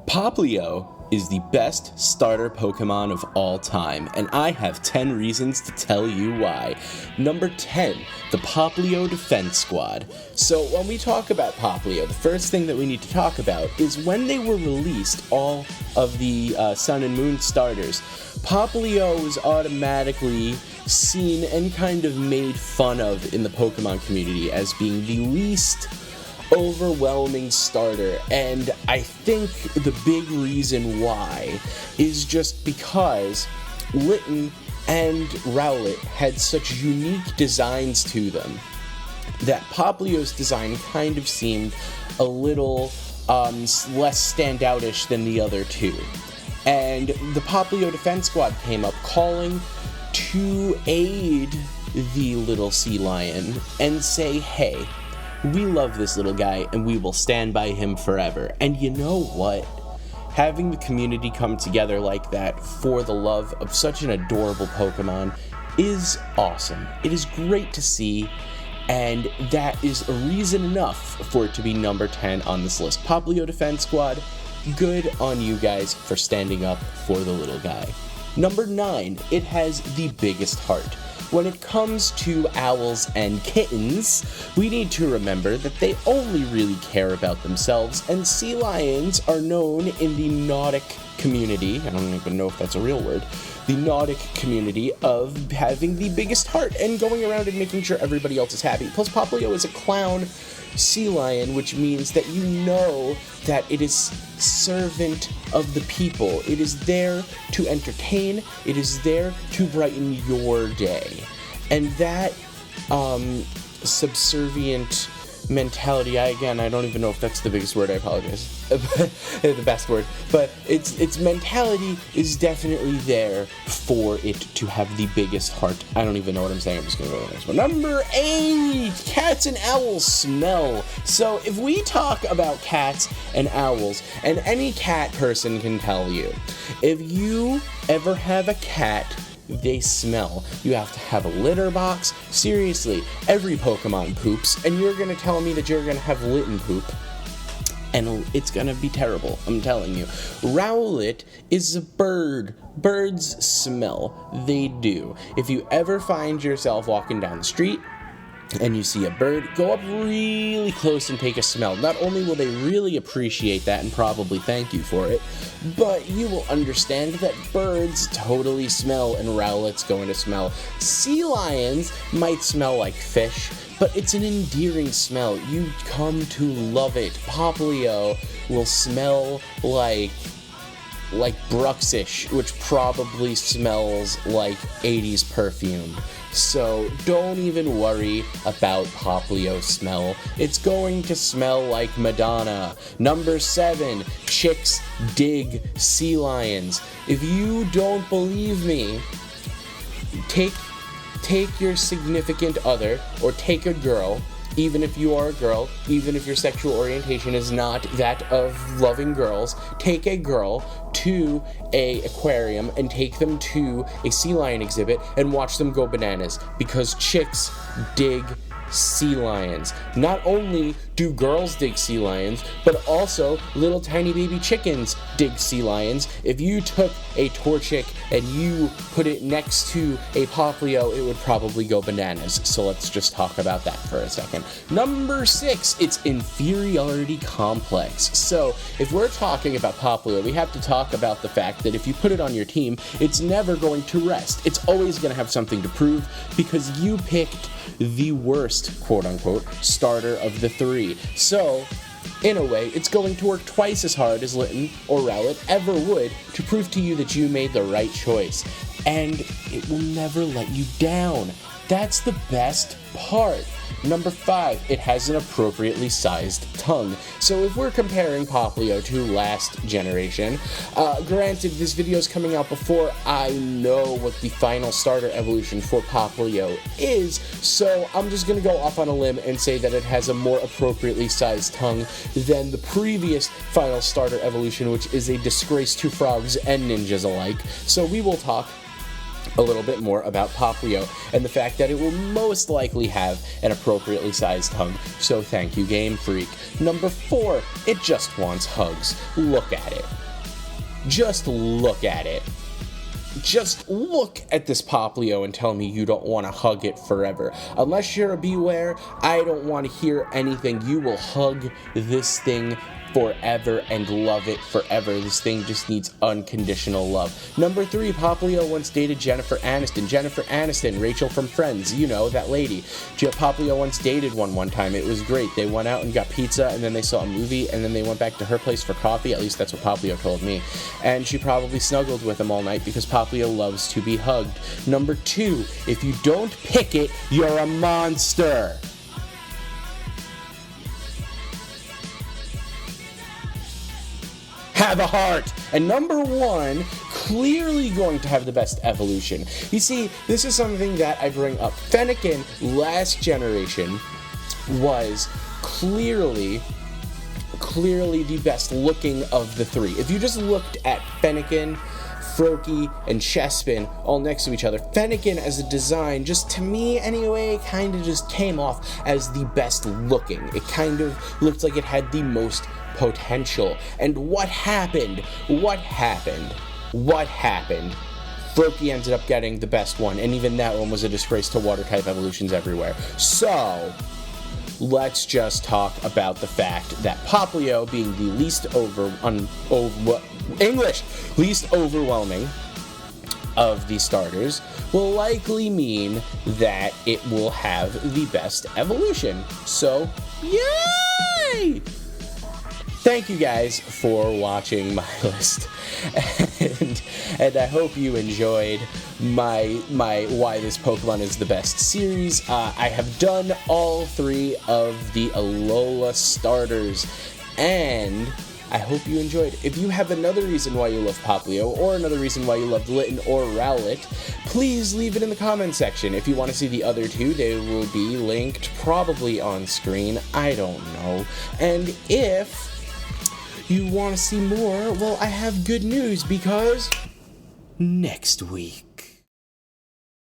Popplio is the best starter Pokemon of all time, and I have 10 reasons to tell you why. Number 10, the Popplio Defense Squad. So when we talk about Popplio, the first thing that we need to talk about is when they were released, all of the Sun and Moon starters, Popplio was automatically seen and kind of made fun of in the Pokemon community as being the least overwhelming starter, and I think the big reason why is just because Litten and Rowlet had such unique designs to them that Popplio's design kind of seemed a little less standoutish than the other two. And the Popplio Defense Squad came up calling to aid the little sea lion and say, hey, we love this little guy, and we will stand by him forever. And you know what? Having the community come together like that for the love of such an adorable Pokemon is awesome. It is great to see, and that is a reason enough for it to be number 10 on this list. Popplio Defense Squad, good on you guys for standing up for the little guy. Number 9, it has the biggest heart. When it comes to owls and kittens, we need to remember that they only really care about themselves, and sea lions are known in the Nordic community, I don't even know if that's a real word, the Nordic community of having the biggest heart and going around and making sure everybody else is happy. Plus, Popplio is a clown sea lion, which means that you know that it is servant of the people. It is there to entertain. It is there to brighten your day. And that subservient mentality, I don't even know if that's the biggest word, I apologize, the best word, but its mentality is definitely there for it to have the biggest heart. I don't even know what I'm saying, I'm just gonna go to the next one. Number 8, cats and owls smell. So if we talk about cats and owls, and any cat person can tell you, if you ever have a cat, they smell. You have to have a litter box. Seriously, every Pokemon poops, and you're gonna tell me that you're gonna have Litten poop, and it's gonna be terrible, I'm telling you. Rowlet is a bird. Birds smell. They do. If you ever find yourself walking down the street and you see a bird, go up really close and take a smell. Not only will they really appreciate that and probably thank you for it, but you will understand that birds totally smell, and Rowlet's going to smell. Sea lions might smell like fish, but it's an endearing smell. You come to love it. Popplio will smell like Bruxish, which probably smells like 80s perfume. So don't even worry about Popplio's smell. It's going to smell like Madonna. Number 7, chicks dig sea lions. If you don't believe me, take your significant other, or take a girl, even if you are a girl, even if your sexual orientation is not that of loving girls, take a girl to a aquarium and take them to a sea lion exhibit and watch them go bananas, because chicks dig sea lions. Not only do girls dig sea lions, but also little tiny baby chickens dig sea lions. If you took a Torchic and you put it next to a Popplio, it would probably go bananas. So let's just talk about that for a second. Number 6, it's inferiority complex. So if we're talking about Popplio, we have to talk about the fact that if you put it on your team, it's never going to rest. It's always going to have something to prove, because you picked the worst, quote-unquote, starter of the 3. So, in a way, it's going to work twice as hard as Litten or Rowlet ever would to prove to you that you made the right choice. And it will never let you down. That's the best part. Number 5, it has an appropriately sized tongue. So if we're comparing Popplio to last generation, granted this video is coming out before I know what the final starter evolution for Popplio is, so I'm just going to go off on a limb and say that it has a more appropriately sized tongue than the previous final starter evolution, which is a disgrace to frogs and ninjas alike. So we will talk a little bit more about Popplio and the fact that it will most likely have an appropriately sized hug. So thank you, Game Freak. Number 4, it just wants hugs. Look at it. Just look at it. Just look at this Popplio and tell me you don't want to hug it forever. Unless you're a Beware, I don't want to hear anything. You will hug this thing forever and love it forever. This thing just needs unconditional love. Number 3, Popplio once dated Jennifer Aniston. Jennifer Aniston, Rachel from Friends, you know, that lady. Popplio once dated one time. It was great. They went out and got pizza, and then they saw a movie, and then they went back to her place for coffee. At least that's what Popplio told me. And she probably snuggled with him all night because Popplio loves to be hugged. Number 2, if you don't pick it, you're a monster. Have a heart. And number 1, clearly going to have the best evolution. You see, this is something that I bring up. Fennekin, last generation, was clearly the best looking of the 3. If you just looked at Fennekin, Froakie, and Chespin all next to each other, Fennekin as a design, just to me anyway, kind of just came off as the best looking. It kind of looked like it had the most potential. And what happened? Froakie ended up getting the best one, and even that one was a disgrace to water type evolutions everywhere. So let's just talk about the fact that Popplio, being the least least overwhelming of the starters, will likely mean that it will have the best evolution. So, yay! Thank you guys for watching my list, and I hope you enjoyed my Why This Pokemon is the Best series. I have done all 3 of the Alola starters, and I hope you enjoyed. If you have another reason why you love Popplio, or another reason why you loved Litten or Rowlet, please leave it in the comment section. If you want to see the other 2, they will be linked probably on screen. I don't know. And if you want to see more, well, I have good news, because next week